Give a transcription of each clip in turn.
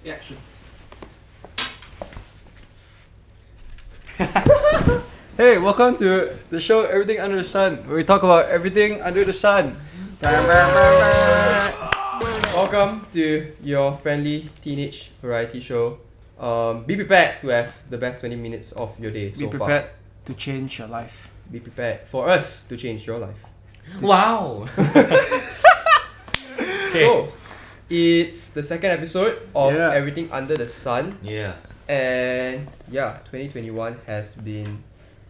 Action. Hey, welcome to the show Everything Under the Sun, where we talk about everything under the sun. Welcome to your friendly teenage variety show. Be prepared to have the best 20 minutes of your day so Be far. prepared to change your life. Be prepared for us to change your life. Wow! So, it's the second episode of Yeah. Everything Under the Sun. Yeah. And yeah, 2021 has been...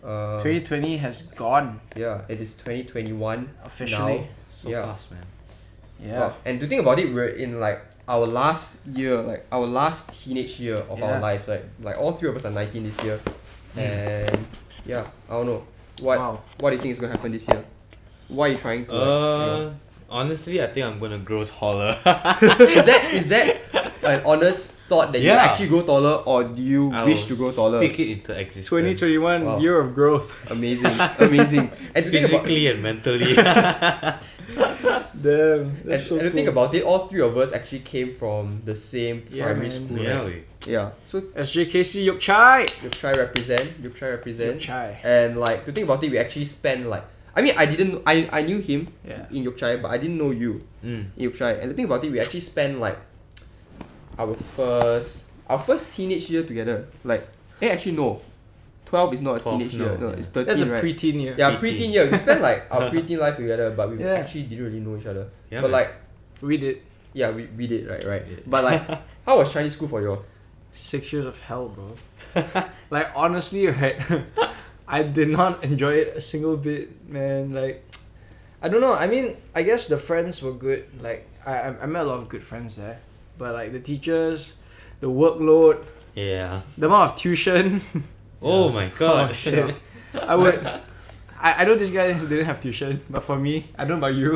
2020 has gone yeah, it is 2021 officially. now. So Yeah. fast, man. Yeah. Wow. And to think about it, we're in like our last year, like our last teenage year of our Yeah. life. Like all three of us are 19 this year. And yeah, I don't know. What Wow. What do you think is gonna happen this year? Why are you trying to Honestly, I think I'm gonna grow taller. Is that an honest thought that you Yeah. actually grow taller, or do you I wish will to grow taller? Speak it into existence. 2021 Wow. year of growth. Amazing. Amazing. And to think about Physically and mentally. Damn, that's so and to cool. think about it, all three of us actually came from the same Yeah, primary man. school. yeah, Right? we. Yeah. So SJKC Yok Chai. you try represent. Yok Chai. And like to think about it, we actually spent like I knew him Yeah. in Yorkshire, but I didn't know you Mm. in Yorkshire. And to think about it, we actually spent like our first teenage year together. Like actually no. 12 is not a 12, teenage no, year. No, yeah. it's 13, That's a right? preteen year. Yeah, Preteen. preteen year. We spent like our preteen life together, but we Yeah. actually didn't really know each other. Yeah, but man. like We did yeah, we did, right. Yeah. But like how was Chinese school for you all? 6 years of hell, bro. Like honestly, right? I did not enjoy it a single bit, man. Like, I don't know. I mean, I guess the friends were good. Like, I met a lot of good friends there. But like the teachers, the workload, Yeah. the amount of tuition. Oh my god. Oh, shit. I know this guy didn't have tuition, but for me, I don't know about you,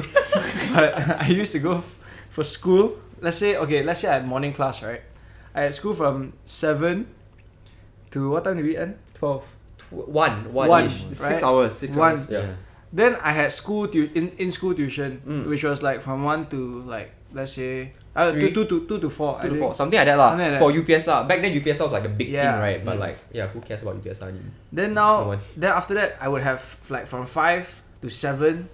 but I used to go for school. Let's say I had morning class, right? I had school from 7 to what time did we end? 12. One One, ish. right? 6 hours. 6 One. hours. Yeah. Then I had school in school tuition, which was like from 1 to like let's say Three. 2 to 4. 2 to 4. Something like that lah. Something like that. For UPSR. Back then UPSR was like a big Yeah. thing, right? But Mm. like yeah, who cares about UPSR anymore? Then No now, one. then after that, I would have like from 5 to 7.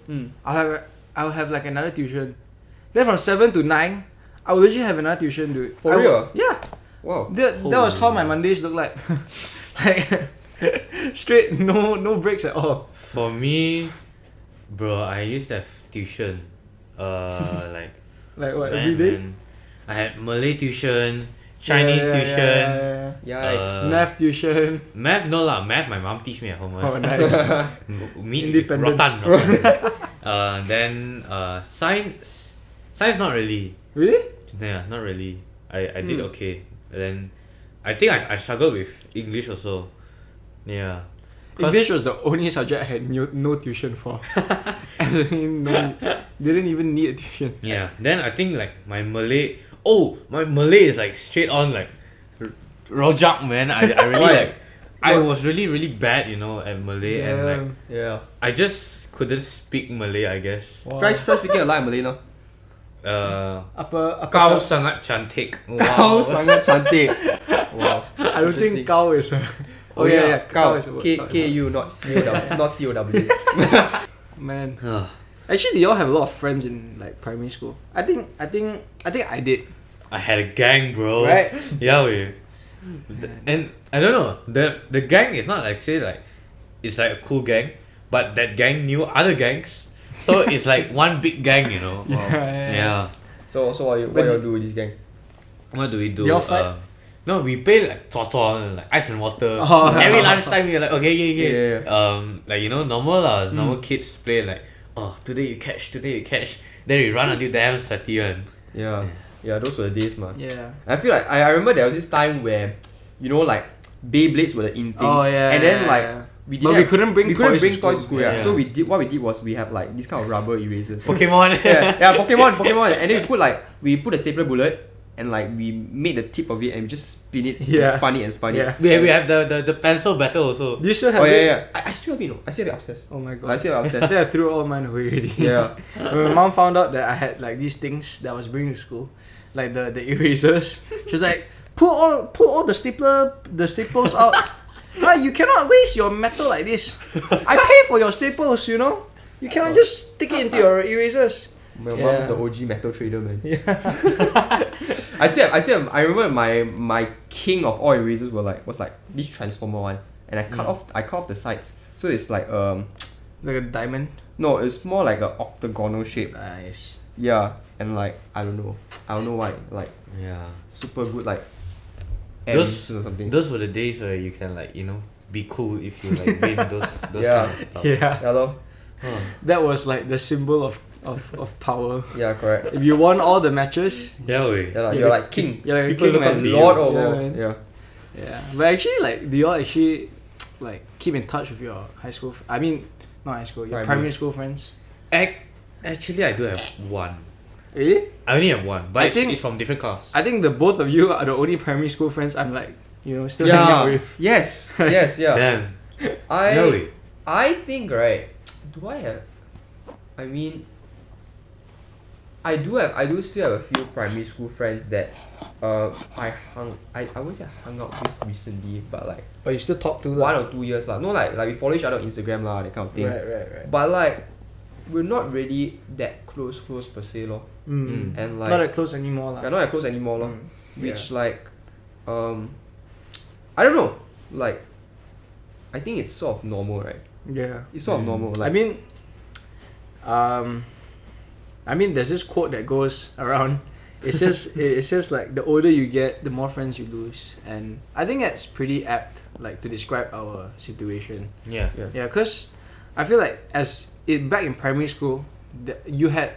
I'll have like another tuition. Then from 7 to 9, I would legit have another tuition, dude. For I would- real? Yeah. Wow. That was how my Holy. Mondays look like. Like straight, no breaks at all. For me, bro, I used to have tuition. Like Like what, man, every day? man. I had Malay tuition, Chinese tuition, Yikes. Math tuition. math no lah, math my mom teach me at home. Oh, nice. Meet Independent. rotan. Then science not really. Really? Yeah, not really. I did okay. And then I think I struggled with English also. Yeah. 'Cause- English was the only subject I had no tuition for. Absolutely no. Didn't even need a tuition. Yeah. Then I think like my Malay is like straight on like rojak, man. I really Why? like I was really bad, at Malay, and like Yeah. I just couldn't speak Malay, I guess. Wow. Try speaking a line in Malay now. Apa Kau sangat cantik. Kau sangat cantik. Wow. I don't think Interesting. cow is a. Oh yeah, cow Kau. is a word. KU, not COW. Not COW. Man. Actually, you all have a lot of friends in like primary school. I think I did. I had a gang, bro. Right? Yeah, we. And I don't know, the gang is not like say like it's like a cool gang, but that gang knew other gangs, so it's like one big gang, Wow. Yeah. So what you all do with this gang? What do we do? You all fight? No, we play like like ice and water. Oh. Every lunchtime we're like, okay, yeah. Yeah. Like normal lah. Normal kids play like, oh, today you catch. Then we run until damn sweaty one. Yeah. Yeah, those were the days, man. Yeah. I feel like I remember there was this time where, like Beyblades were the in thing. Oh, yeah, And then yeah, like yeah. we But we couldn't bring toys to toys to school. school. Yeah. Yeah. So what we did was we have like this kind of rubber erasers. Pokemon. yeah, Pokemon. And then we put a stapler bullet and like we made the tip of it and we just spin it Yeah. and spun it. Yeah. We have the pencil battle also. Do you still have Oh it? yeah. I still have it. No, I still have it upstairs. Oh my god. I still have it I upstairs. think I threw all mine away already. Yeah. When my mom found out that I had like these things that I was bringing to school, like the erasers, she was like, pull all the staples out. Right, you cannot waste your metal like this. I pay for your staples, you know. You cannot just stick it into your erasers. My Yeah. mom's the OG metal trader, man. Yeah. I remember my king of all erasers was like this transformer one, and I cut off the sides, so it's like Like a diamond. no, it's more like a octagonal shape. Nice. Yeah, and like I don't know why, like Yeah. super good, like Those or something. those were the days where you can like, you know, be cool if you like win those Yeah. kind of stuff. Yeah. Yeah, lor. Huh. That was like the symbol of power. Yeah, correct. If you won all the matches, Yeah, we. Yeah, like, Yeah, you're the- like king, you're like a People king, look up man. to you. lord, Yeah, or man. yeah. Yeah, but actually, like, do you all actually like keep in touch with your high school? I mean, not high school. Your primary school friends. Actually, I do have one. Really? I only have one, but I it's, think- it's from different class. I think the both of you are the only primary school friends I'm like, you know, still hanging out Yeah. with. Yes. Yes. Yeah. Damn. I Really? I think right. Do I have? I mean, I do still have a few primary school friends that I wouldn't say I hung out with recently, but like But you still talk to 1 or 2 years lah. No, like we follow each other on Instagram lah, that kind of thing. right. But like we're not really that close per se lor. Mm. And like Not that close anymore, we're lah. not that close anymore lor. Mm. Which like I don't know, like I think it's sort of normal, right? Yeah. It's sort of normal. Like I mean, there's this quote that goes around. It says like the older you get, the more friends you lose, and I think that's pretty apt, like to describe our situation. Yeah. Yeah, cause I feel like back in primary school, you had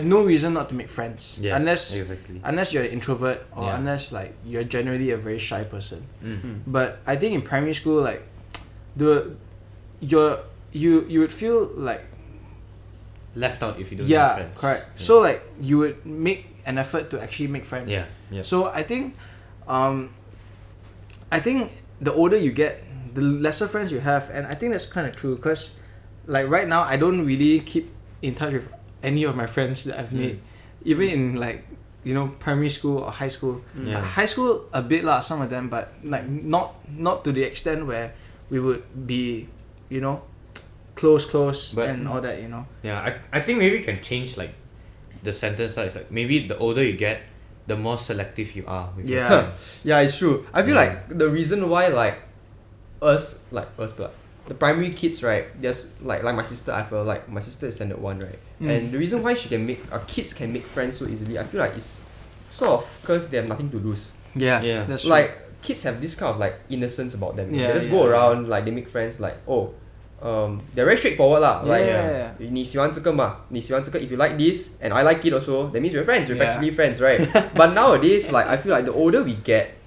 no reason not to make friends, Yeah. unless Exactly. you're an introvert or Yeah. unless like you're generally a very shy person. Mm. But I think in primary school, like you would feel like Left out if you don't have friends. correct. Yeah. So like you would make an effort to actually make friends. Yeah. Yeah. So I think the older you get, the lesser friends you have, and I think that's kind of true because like right now I don't really keep in touch with any of my friends that I've made, even in like, you know, primary school or high school. Yeah. High school a bit lah, some of them, but like not to the extent where we would be, you know, close But- and all that, you know. Yeah, I think maybe we can change like the sentence like, maybe the older you get, the more selective you are with your Yeah. friends. yeah, it's true. I feel Yeah. like the reason why like us, but the primary kids, right? There's like my sister. I feel like my sister is standard 1, right? And the reason why kids can make friends so easily, I feel like it's sort of because they have nothing to lose. Yeah, Yeah. that's true. Like kids have this kind of like innocence about them. Yeah, They just yeah, go yeah. around like they make friends like they're very straightforward lah. Like yeah. 你喜欢这个嘛？你喜欢这个 if you like this and I like it also, that means we're friends. We're Yeah. practically friends, right? But nowadays, like I feel like the older we get,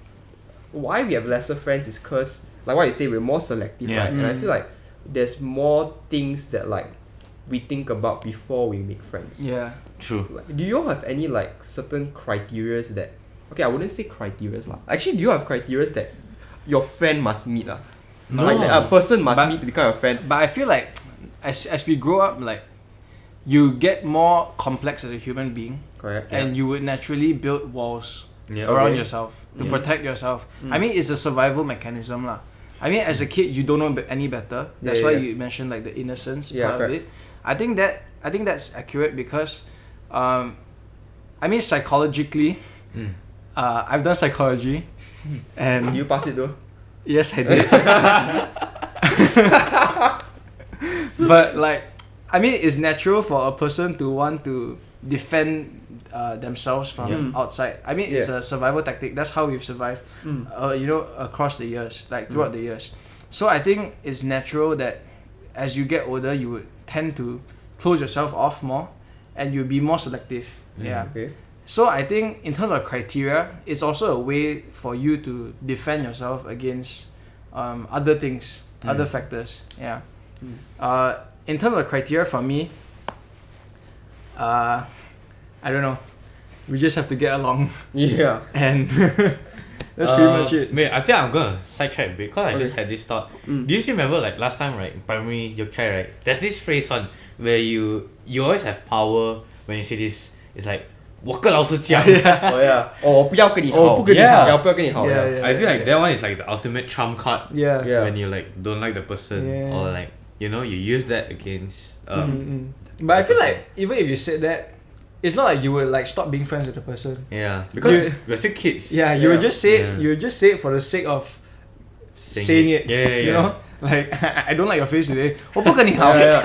why we have lesser friends is because like what you say, we're more selective, Yeah. right? And I feel like there's more things that like we think about before we make friends. Yeah. True. Like, do you all have any like certain criterias that I wouldn't say criterias lah. Actually, do you have criterias that your friend must meet lah? No. Like that a person must But- meet to become your friend. But I feel like as we grow up, like you get more complex as a human being, Correct. and you would naturally build walls Yeah. around Okay. yourself to Yeah. protect yourself. I mean, it's a survival mechanism lah. I mean, as a kid, you don't know any better. That's Yeah, why yeah. you mentioned like the innocence Yeah, part of correct. it. I think that's accurate because, I mean, psychologically, I've done psychology, and You pass it though. yes, I did. But like, I mean, it's natural for a person to want to defend themselves from outside. I mean, it's Yeah. a survival tactic. That's how we've survived, you know, across the years, like throughout the years. So I think it's natural that as you get older, you would tend to close yourself off more, and you'll be more selective. Yeah. Okay. So I think in terms of criteria, it's also a way for you to defend yourself against other things, other factors. Yeah. In terms of criteria for me, I don't know. We just have to get along, Yeah. and that's pretty much it. Wait, I think I'm gonna sidetrack a bit because I just Okay. had this thought. Do you still remember like last time, right, in primary Yorkshire, right? There's this phrase one where you always have power when you say this. It's like 我跟老师讲。Oh yeah. 我不要跟你好。我不跟你好。我不要跟你好。Yeah, I feel like that one is like the ultimate trump card. Yeah. Yeah. When you like don't like the person or like you use that against. But I feel like even if you said that, it's not like you would like stop being friends with the person. Yeah, because we're still kids. Yeah, you would just say it. Yeah. You would just say it for the sake of saying it. Yeah. You know, like I don't like your face today. 我不跟你好。Yeah.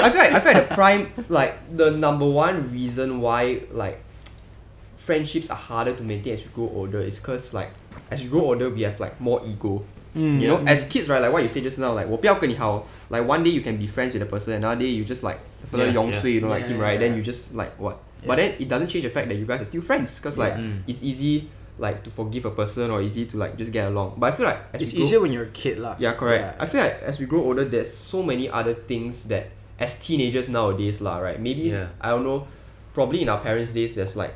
I feel like the prime, like the number one reason why like friendships are harder to maintain as we grow older is because like as we grow older we have like more ego. You know, as kids, right, like what you said just now, like 我不要跟你好, like one day you can be friends with a person, another day you just like fella yong sui, you don't like him, right? Then you just like what? But then it doesn't change the fact that you guys are still friends, because like it's easy like to forgive a person or easy to like just get along. But I feel like as It's we grow, easier when you're a kid lah. yeah, correct. Yeah. I feel like as we grow older, there's so many other things that as teenagers nowadays lah, right? Maybe I don't know. Probably in our parents' days, there's like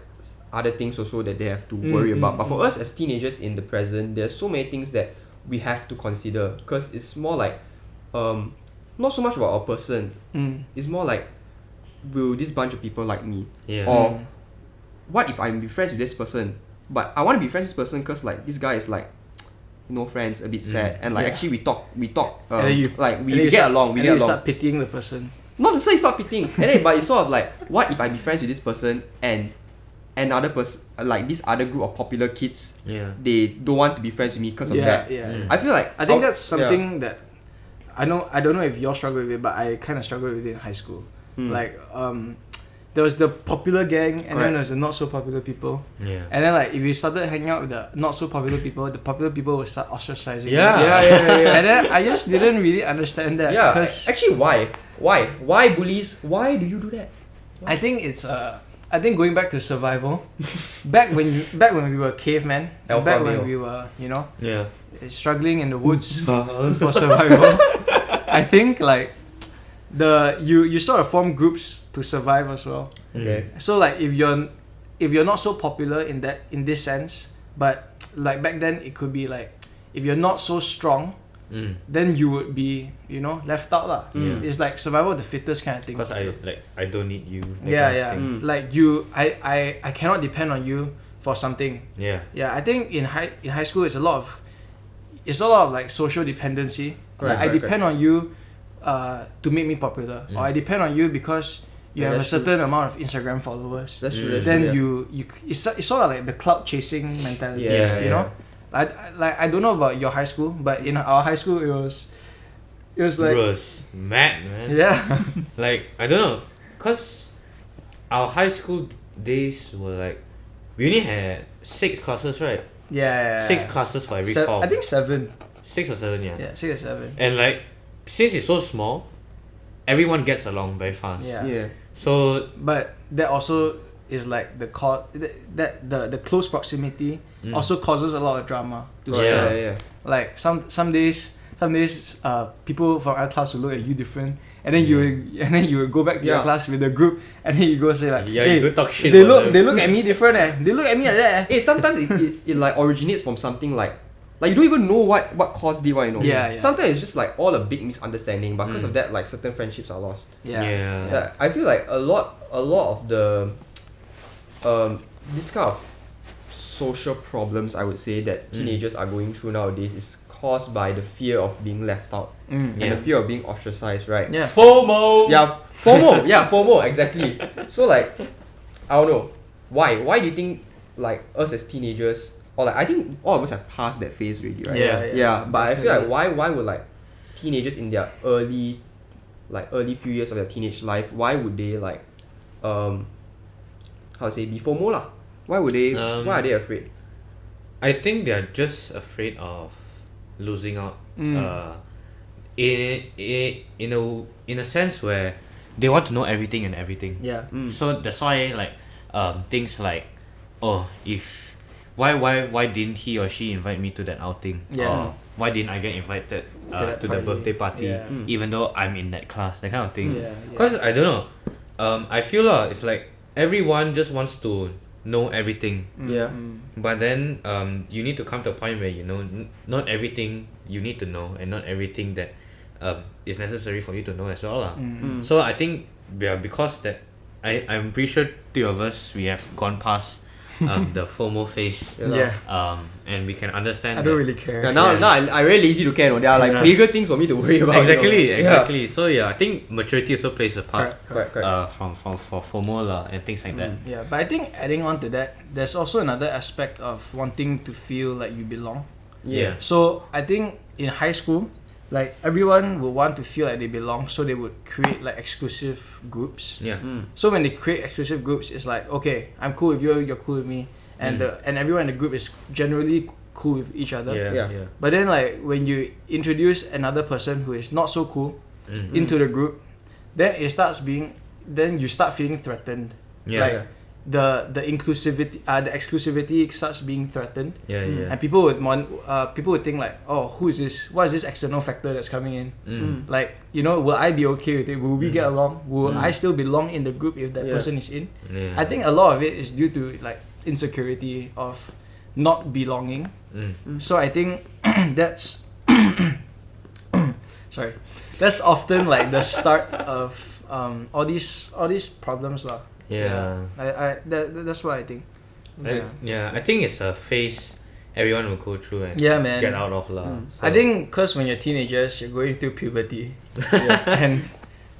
other things also that they have to worry about. But for us as teenagers in the present, there's so many things that we have to consider, because it's more like not so much about our person. It's more like, will this bunch of people like me? Yeah. Or what if I'm be friends with this person, but I want to be friends with this person because like this guy is like no friends, a bit sad, and like actually we talk And then you, like and we then you get start, along, we and get then you along. start pitying the person. Not to say stop pitying, and then, but it's sort of like, what if I be friends with this person and another person, like this other group of popular kids, they don't want to be friends with me because of that. I feel like I think that's something that I don't know if y'all struggle with it, but I kind of struggled with it in high school. Like there was the popular gang, and then there's the not so popular people. Yeah. And then like if you started hanging out with the not so popular people, the popular people would start ostracizing you. Yeah. And then I just didn't really understand that. Yeah, Because actually, why bullies? Why do you do that? I think it's I think going back to survival, back when we were cavemen, Alpha back male. when we were Yeah. struggling in the woods for survival, I think like you sort of form groups to survive as well. Okay. So like if you're not so popular in this sense, but like back then it could be like if you're not so strong, then you would be left out lah. It's like survival of the fittest kind of thing. Because I don't need you. that Yeah, kind of yeah. thing. Like I cannot depend on you for something. Yeah. Yeah, I think in high school it's a lot of like social dependency. Correct, Like, I correct, depend on you to make me popular, or I depend on you because you have a that's true. certain amount of Instagram followers. That's true. That's Then true, it's sort of like the cloud chasing mentality. Yeah, you know. I don't know about your high school, but in our high school it was like Bro, it's mad, man. yeah. Like, I don't know. Because our high school days were like, we only had 6 classes, right? Yeah. 6 classes for every form. I think 7. 6 or 7, yeah. Yeah, 6 or 7. And like, since it's so small, everyone gets along very fast. Yeah. Yeah. So, But that also is like the close proximity also causes a lot of drama to Yeah. start. Yeah. Like some days people from our class will look at you different, and then you will go back to your class with the group, and then you go say like, yeah, hey, you go talk shit they about look at me different they look at me like that Hey, sometimes it like originates from something like you don't even know what caused it, you know. Yeah. Sometimes it's just like all a big misunderstanding, but because of that, like certain friendships are lost. Yeah. I feel like a lot of the this kind of social problems, I would say, that teenagers are going through nowadays is caused by the fear of being left out and the fear of being ostracized, right? Yeah. FOMO! Yeah, FOMO. Yeah, FOMO, exactly. So like, I don't know, why do you think like us as teenagers, or like I think all of us have passed that phase already, right? Yeah, But I feel like why would like teenagers in their early few years of their teenage life, why would they like how to say, be FOMO lah? Why would they why are they afraid? I think they're just afraid of losing out. In a sense where they want to know everything and everything. Yeah. So that's why like things like, oh, if why didn't he or she invite me to that outing? Yeah. Or why didn't I get invited that to the party? birthday party Yeah. even though I'm in that class, that kind of thing. Yeah. Because I don't know, I feel it's like everyone just wants to know everything, Yeah. but then you need to come to a point where not everything you need to know, and not everything that is necessary for you to know as well lah. So I think because that I'm pretty sure two of us we have gone past the FOMO phase. Yeah. And we can understand. I don't that- really care. Yeah, now I really lazy to care. No? There are like bigger things for me to worry about. Exactly, you know? exactly. So yeah, I think maturity also plays a part. Correct. From for FOMO lah and things like that. Yeah, but I think adding on to that, there's also another aspect of wanting to feel like you belong. Yeah. So I think in high school, like everyone would want to feel like they belong, so they would create like exclusive groups. Yeah. So when they create exclusive groups, it's like, okay, I'm cool with you, you're cool with me, and and everyone in the group is generally cool with each other. Yeah. But then like when you introduce another person who is not so cool into the group, then it starts being, then you start feeling threatened. Yeah. Like the inclusivity, the exclusivity starts being threatened. Yeah. And people would think like, oh, who is this? What is this external factor that's coming in? Like, you know, will I be okay with it? Will we get along? Will I still belong in the group if that person is in? Yeah. I think a lot of it is due to like insecurity of not belonging. So I think that's sorry, that's often like the start of all these problems lah. That's what I think. I think it's a phase everyone will go through and Yeah, man. get out of lah. I think because when you're teenagers, you're going through puberty, and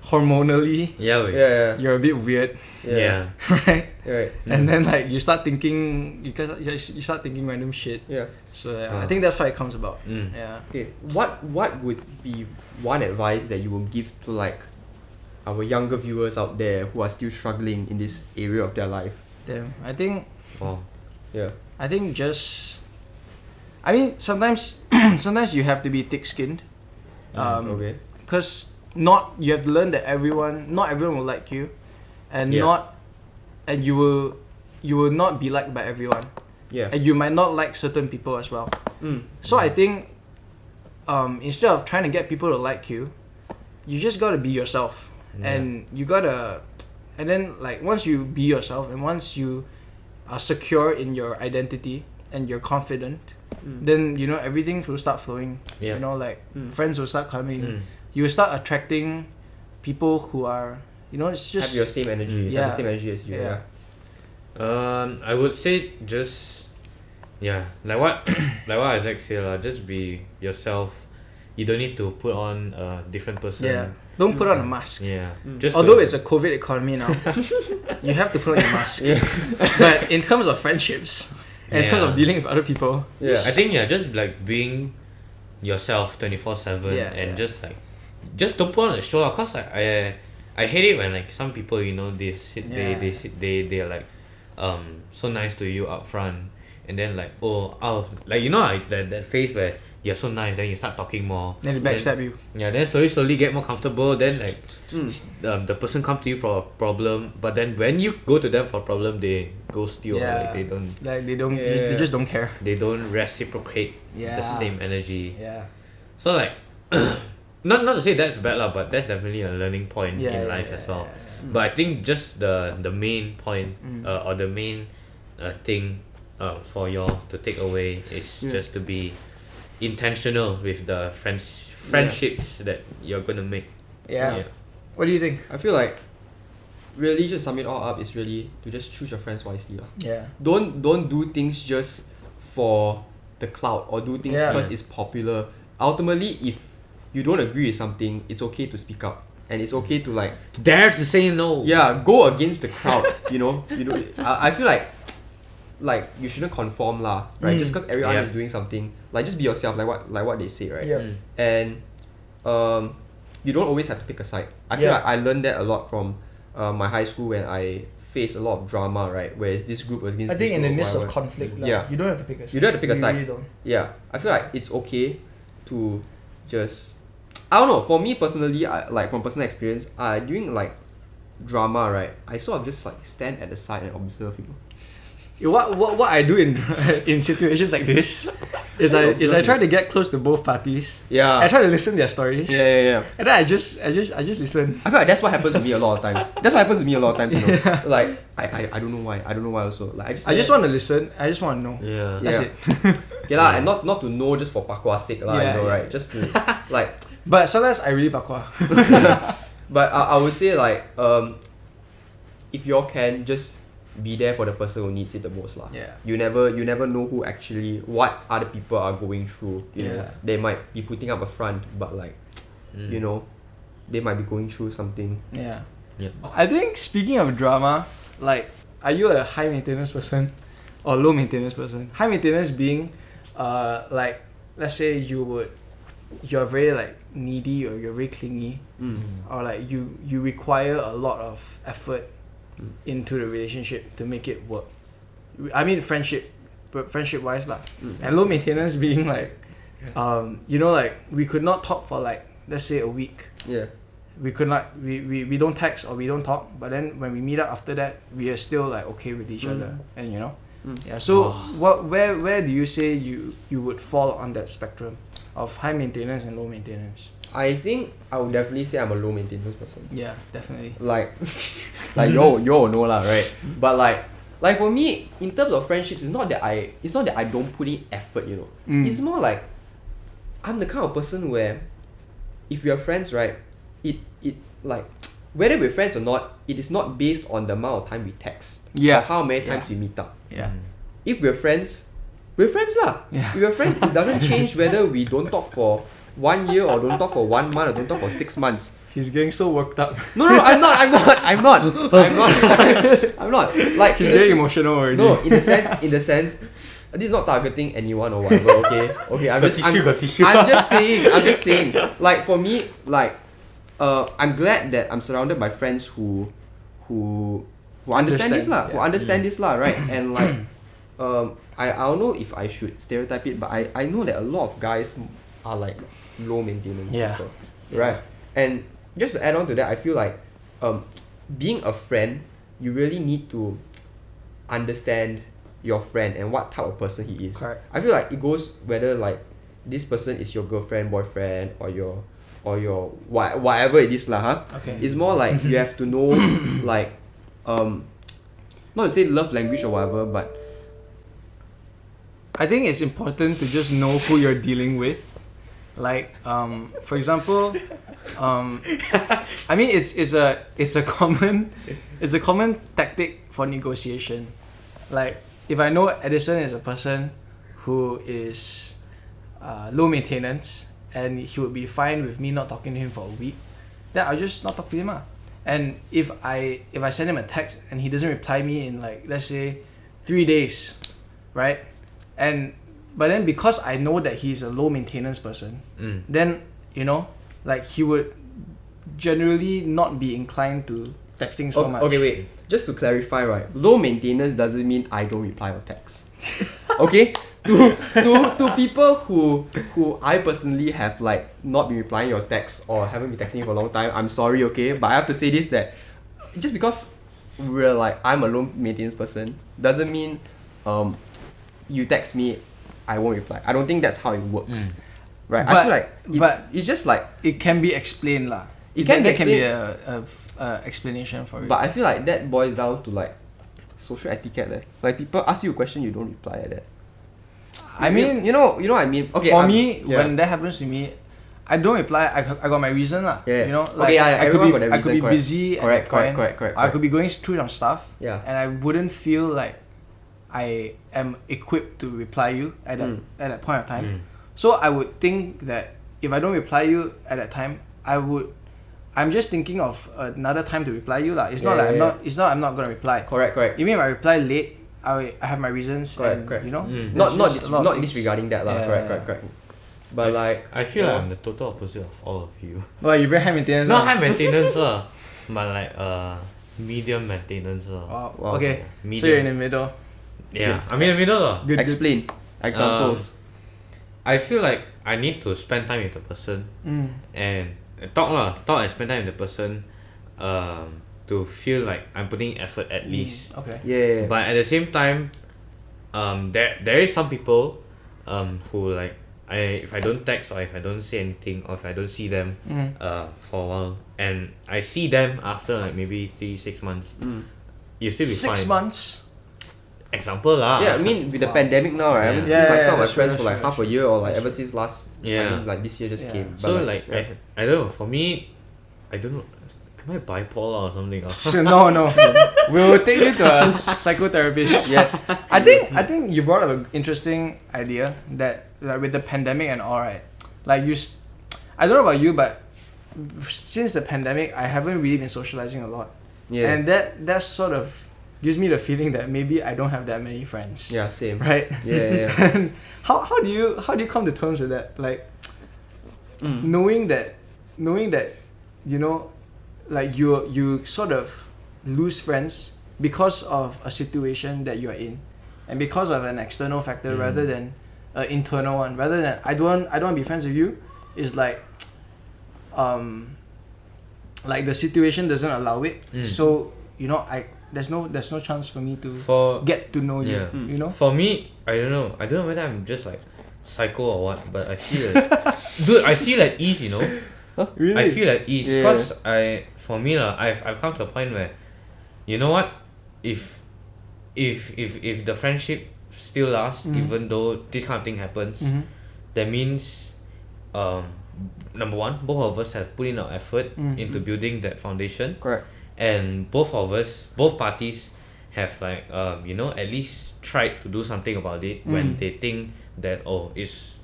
hormonally, Yeah. you're a bit weird, yeah. right? Right. And then like you start thinking, you start thinking random shit. Yeah. So I think that's how it comes about. Mm. Yeah. Okay. What would be one advice that you will give to like our younger viewers out there who are still struggling in this area of their life? Damn. I think Wow. Yeah. I mean sometimes sometimes you have to be thick-skinned. Okay. Because you have to learn that not everyone will like you, and you will not be liked by everyone, Yeah. and you might not like certain people as well. So I think instead of trying to get people to like you, you just gotta be yourself, and and then like once you be yourself and once you are secure in your identity and you're confident, then you know everything will start flowing. Yeah. You know, like friends will start coming. You will start attracting people who are, you know, it's just have your same energy. Yeah. Have the same energy as you. Yeah. I would say just like what Isaac said, just be yourself. You don't need to put on a different person. Yeah. Don't put on a mask. Yeah. Just Although it's a COVID economy now, you have to put on your mask. But in terms of friendships, and in terms of dealing with other people, Yeah. I think just like being yourself 24/7 and just don't put on a show, cause I hate it when like some people, you know, they're like so nice to you up front, and then like like, you know, like that phase where you're so nice, then you start talking more, then they backstab you. Yeah, then slowly get more comfortable, then like the person come to you for a problem, but then when you go to them for a problem, they ghost you. Or, like they just don't care. they don't reciprocate the Yeah. same energy. Yeah. So like not to say that's bad lah, but that's definitely a learning point in life as well. But I think just the main point or the main thing for y'all to take away is just to be intentional with the friendships that you're gonna make. Yeah. What do you think? I feel like really just sum it all up is really to just choose your friends wisely. Yeah. Don't do things just for the clout or do things because it's popular. Ultimately, if you don't agree with something, it's okay to speak up. And it's okay to like Dare to say no. Yeah, go against the crowd. You know. I feel like you shouldn't conform lah, right? Just because everyone is doing something, like just be yourself, like what they say, right? And you don't always have to pick a side. I feel like I learned that a lot from my high school when I faced a lot of drama, right? Whereas this group was against. I think this in the group, midst of whatever. conflict, like, you don't have to pick a side. You don't have to pick a side. Really don't. Yeah, I feel like it's okay to just. I don't know. For me personally, like from personal experience, during like drama, right, I sort of just like stand at the side and observe. You know. What I do in situations like this is I try to get close to both parties. Yeah. I try to listen to their stories. Yeah. And then I just listen. I feel like that's what happens to me a lot of times. You know. Like I don't know why. I don't know why also. Like I just want to listen. I just want to know. Yeah. That's it. Okay lah, and not to know just for pakwa sake lah, you know, right? Just to like. But sometimes I really bakwa. But I would say like if you all can, just be there for the person who needs it the most lah. Yeah. You never know who actually what other people are going through. You know, they might be putting up a front, but like, you know, they might be going through something. Yeah. Yeah. I think speaking of drama, like, are you a high maintenance person or low maintenance person? High maintenance being, like, let's say you're very like needy or you're very clingy, or like you require a lot of effort into the relationship to make it work. I mean friendship wise lah. And low maintenance being like, you know, like we could not talk for like, let's say a week. Yeah. We could not, we don't text or we don't talk, but then when we meet up after that, we are still like okay with each other, and you know, yeah. So where do you say you would fall on that spectrum of high maintenance and low maintenance? I think I would definitely say I'm a low maintenance person. Yeah, definitely. Like, like you all know lah, right? But like for me, in terms of friendships, it's not that I don't put in effort, you know. It's more like I'm the kind of person where if we are friends, right, it like whether we're friends or not, it is not based on the amount of time we text. Yeah. Or how many times we meet up. Yeah. If we're friends lah. Yeah. If we're friends, it doesn't change whether we don't talk for 1 year or don't talk for 1 month or don't talk for 6 months. He's getting so worked up. No, I'm not. I'm not. Like, He's very emotional already. No, in the sense, this is not targeting anyone or whatever. Okay. I'm just saying. Like for me, like, I'm glad that I'm surrounded by friends who understand this lah. Who understand this lah, right? And like, I don't know if I should stereotype it, but I know that a lot of guys are like low maintenance people, right? And just to add on to that, I feel like being a friend, you really need to understand your friend and what type of person he is. Correct. I feel like it goes whether like this person is your girlfriend, boyfriend, or your whatever it is lah, huh? Okay. It's more like you have to know like not to say love language or whatever, but I think it's important to just know who you're dealing with. Like, for example, I mean it's a common tactic for negotiation. Like, if I know Edison is a person who is low maintenance and he would be fine with me not talking to him for a week, then I'll just not talk to him. And if I send him a text and he doesn't reply me in like, let's say 3 days, right? But then because I know that he's a low maintenance person, then, you know, like he would generally not be inclined to texting so much. Okay, wait. Just to clarify, right? Low maintenance doesn't mean I don't reply or text. Okay? To people who I personally have like not been replying your text or haven't been texting you for a long time, I'm sorry, okay? But I have to say this, that just because we're like I'm a low maintenance person doesn't mean you text me, I won't reply. I don't think that's how it works. Right? I feel like it's just like it can be explained lah. It can be there can be a explanation for it. But I feel like that boils down to like social etiquette. Like people ask you a question, you don't reply like that. I mean, you know what I mean. Okay. For me, when that happens to me, I don't reply. I got my reason lah. Yeah. You know, like I could be busy. Correct. I could be going through some stuff. Yeah. And I wouldn't feel like I am equipped to reply you at that point of time. So I would think that if I don't reply you at that time, I'm just thinking of another time to reply you lah. It's not like I'm not gonna reply. Correct. Even if I reply late, I have my reasons. Correct. You know, Not disregarding that lah. Correct. But like I feel like I'm the total opposite of all of you. Well, you're very high maintenance. Not high maintenance lah, but like medium maintenance lah. Wow. Okay. Medium. So you're in the middle. Yeah, I'm in the middle lah. Good. Explain examples. I feel like I need to spend time with the person and talk and spend time with the person to feel like I'm putting effort at least. Okay. Yeah. But at the same time, there is some people who like if I don't text or if I don't say anything or if I don't see them for a while and I see them after like maybe 3-6 months, you still be 6 fine. months. Example lah. Yeah, I mean with the pandemic now, right? I haven't seen like some of my friends for like half a year or like ever since last. I mean like this year just came. So but like I don't know. For me, I don't know. Am I bipolar or something? No. We'll take you to a psychotherapist. Yes. I think you brought up an interesting idea that like with the pandemic and all, right? Like I don't know about you, but since the pandemic, I haven't really been socializing a lot. Yeah. And that sort of gives me the feeling that maybe I don't have that many friends. Yeah, same. Right? Yeah. And how do you come to terms with that? Like knowing that you know, like you sort of lose friends because of a situation that you are in, and because of an external factor rather than an internal one. Rather than I don't want to be friends with you, is like the situation doesn't allow it. So you know, there's no chance for me to get to know you. You know. For me, I don't know whether I'm just like psycho or what, but I feel dude, I feel at ease, you know. Huh? Really? I feel at ease because for me I've come to a point where, you know what, if the friendship still lasts even though this kind of thing happens, that means number one, both of us have put in our effort into building that foundation. Correct. And both parties have like you know, at least tried to do something about it when they think that is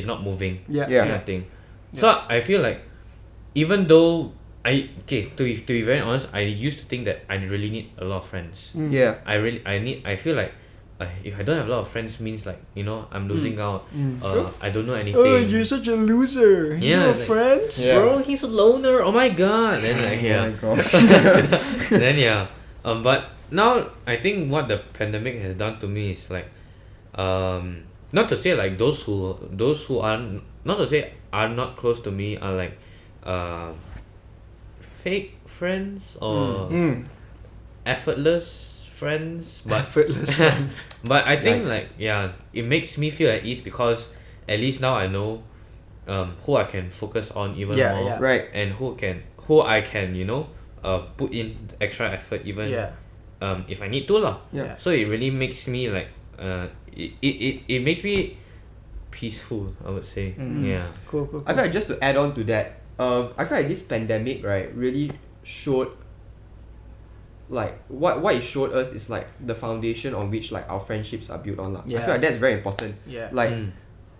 not moving. Kind of thing. So I feel like, even though to be very honest, I used to think that I really need a lot of friends. I feel like if I don't have a lot of friends, means like, you know, I'm losing out. I don't know anything. Oh, you're such a loser. You have like, friends? Bro, he's a loner. Oh my god. Then like, Oh my god. then but now I think what the pandemic has done to me is like, not to say like those who are not to say are not close to me are like fake friends or effortless friends, but effortless friends. but I think Yikes. like it makes me feel at ease because at least now I know who I can focus on even more, Right. and who I can, you know, put in extra effort even if I need to lah. Yeah. So it really makes me like it makes me peaceful, I would say. Yeah. Cool. I feel like, just to add on to that, I feel like this pandemic, right, really showed, like, what it showed us is like the foundation on which like our friendships are built on lah. I feel like that's very important. Like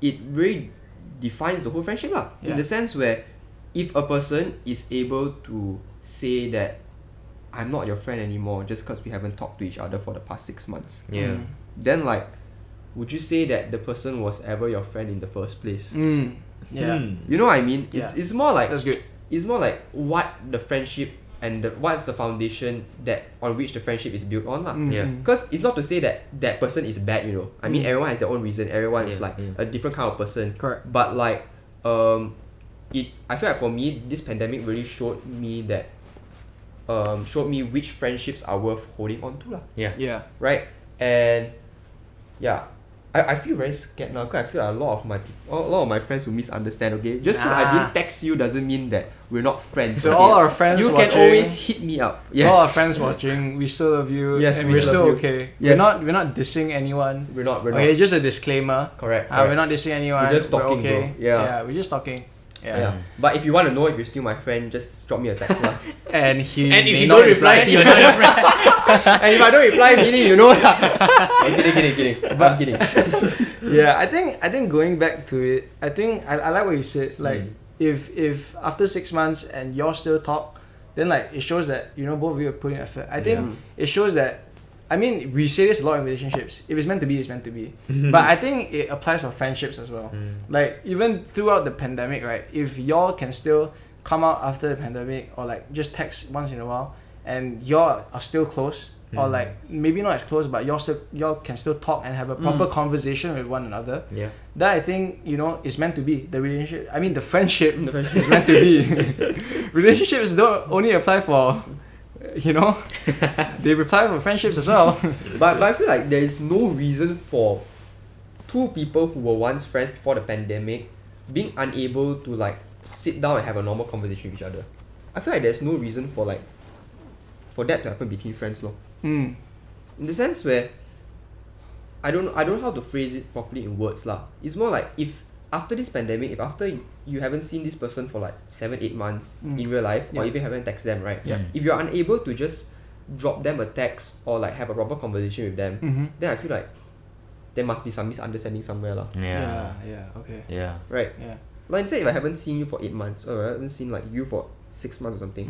it really defines the whole friendship lah. In the sense where if a person is able to say that I'm not your friend anymore just because we haven't talked to each other for the past 6 months, then like, would you say that the person was ever your friend in the first place? You know what I mean? It's more like, that's good. It's more like what the friendship and what's the foundation that on which the friendship is built on lah. Because it's not to say that that person is bad, you know. I mean, everyone has their own reason. Everyone is like a different kind of person. Correct. But like, I feel like for me, this pandemic really showed me that, showed me which friendships are worth holding on to lah. Right? And I feel very scared now because I feel like a lot of my friends will misunderstand. Okay, just because I didn't text you doesn't mean that we're not friends. So okay? all our friends you watching, can always hit me up. Yes. all our friends watching, we still love you. Yes, and we we're still still love you. okay. Yes. We're not dissing anyone. We're not. Okay, just a disclaimer. Correct. We're not dissing anyone. We're just talking, okay. bro. Yeah. We're just talking. Yeah. But if you want to know if you're still my friend, just drop me a text lah. And And if may you not don't reply, you're not your friend. And if I don't reply, meaning you know lah. I'm kidding. I'm kidding. Yeah, I think going back to it, I think I like what you said. Like if after 6 months and y'all still talk, then like it shows that, you know, both of you are putting effort. I think it shows that, I mean, we say this a lot in relationships. If it's meant to be, it's meant to be. But I think it applies for friendships as well. Like even throughout the pandemic, right? If y'all can still come out after the pandemic or like just text once in a while, and y'all are still close, or like maybe not as close, but y'all can still talk and have a proper conversation with one another. That I think, you know, is meant to be. The relationship, I mean the friendship is meant to be. Relationships don't only apply for, you know, they apply for friendships as well. But I feel like there is no reason for two people who were once friends before the pandemic being unable to like sit down and have a normal conversation with each other. I feel like there's no reason for that to happen between friends lor. In the sense where I don't know how to phrase it properly in words lah. It's more like if after this pandemic, if after you haven't seen this person for like 7-8 months in real life, or even haven't texted them, right? Yeah. If you're unable to just drop them a text or like have a proper conversation with them, then I feel like there must be some misunderstanding somewhere lah. Okay. Yeah. Right? Yeah. Like say if I haven't seen you for 8 months, or I haven't seen like you for 6 months or something,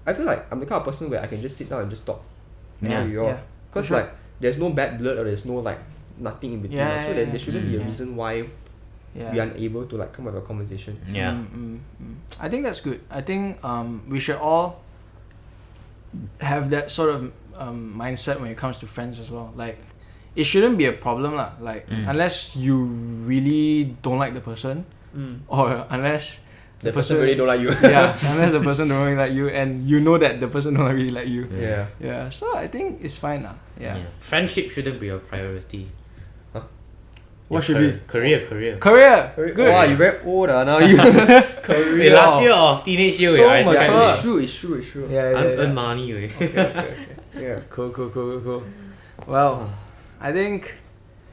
I feel like I'm the kind of person where I can just sit down and just talk with you all. Because sure. like there's no bad blood or there's no like nothing in between. So there shouldn't be a reason why we are unable to like come up with a conversation. Yeah. I think that's good. I think we should all have that sort of mindset when it comes to friends as well. Like it shouldn't be a problem lah. Like unless you really don't like the person, or unless the person really don't like you. Unless the person don't really like you, and you know that the person don't really like you. So I think it's fine lah. Friendship shouldn't be a priority. What should be? Career. Good. Wow, you very old now. You career. Last year of teenage year, So I mature. It's true. earn money. Okay. Yeah. Cool. Well, I think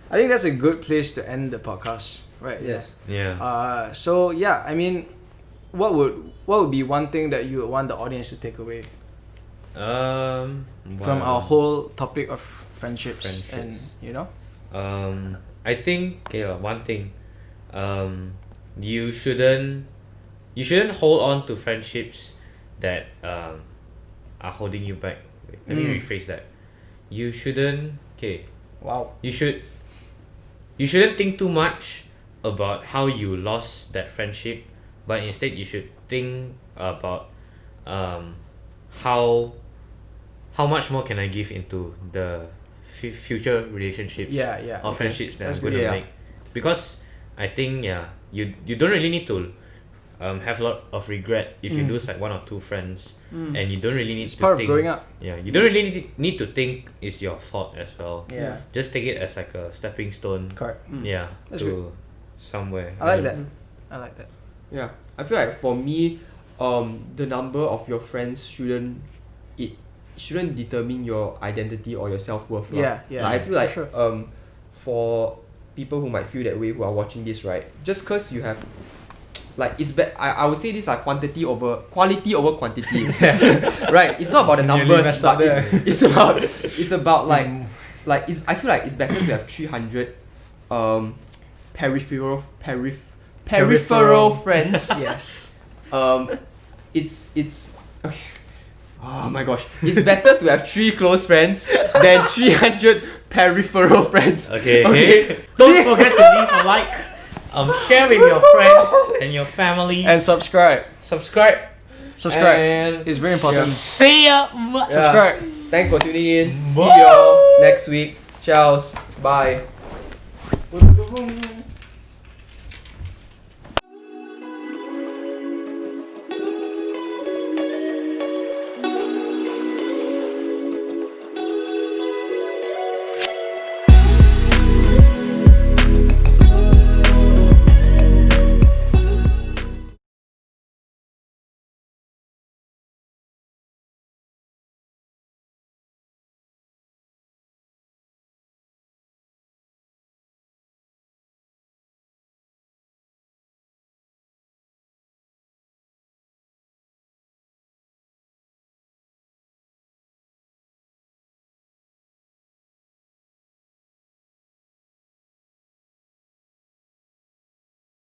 that's a good place to end the podcast, right? Yes. Yeah. So yeah, I mean, what would be one thing that you would want the audience to take away from our whole topic of friendships. And I think one thing, you shouldn't hold on to friendships that are holding you back. Wait, let me rephrase that. You shouldn't you shouldn't think too much about how you lost that friendship, but instead you should think about how much more can I give into the future relationships or friendships that I'm going to make. Because I think you don't really need to have a lot of regret if you lose like one or two friends, and you don't really need to part think of growing up. you don't really need to think it's your fault as well. Just take it as like a stepping stone. Correct. That's to good. somewhere. I like that. I like that. Yeah, I feel like for me, the number of your friends shouldn't determine your identity or your self-worth. Yeah. Like, I feel like sure. For people who might feel that way who are watching this, right, just because you have like I would say these are quality over quantity. Right? It's not about the numbers, but it's about like I feel like it's better to have 300 peripheral friends. Yes. It's okay. Oh my gosh. It's better to have 3 close friends than 300 peripheral friends. Okay. Don't forget to leave a like, share with your friends and your family, And subscribe. subscribe. And it's very important. See ya. Yeah. Subscribe. Thanks for tuning in. See Bye. y'all next week. Ciao. Bye.